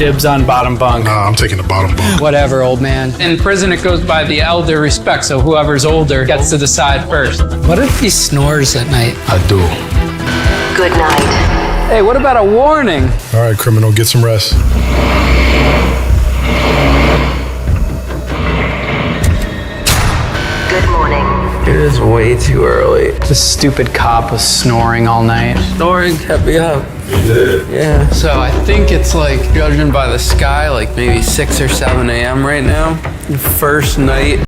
Dibs on bottom bunk. Nah, I'm taking the bottom bunk. Whatever, old man. In prison, it goes by the elder respect, so whoever's older gets to decide first. What if he snores at night? I do. Good night. Hey, what about a warning? All right, criminal, get some rest. Good morning. It is way too early. This stupid cop was snoring all night. Snoring kept me up. You did? Yeah. So I think it's like, judging by the sky, like maybe 6 or 7 a.m. right now. First night.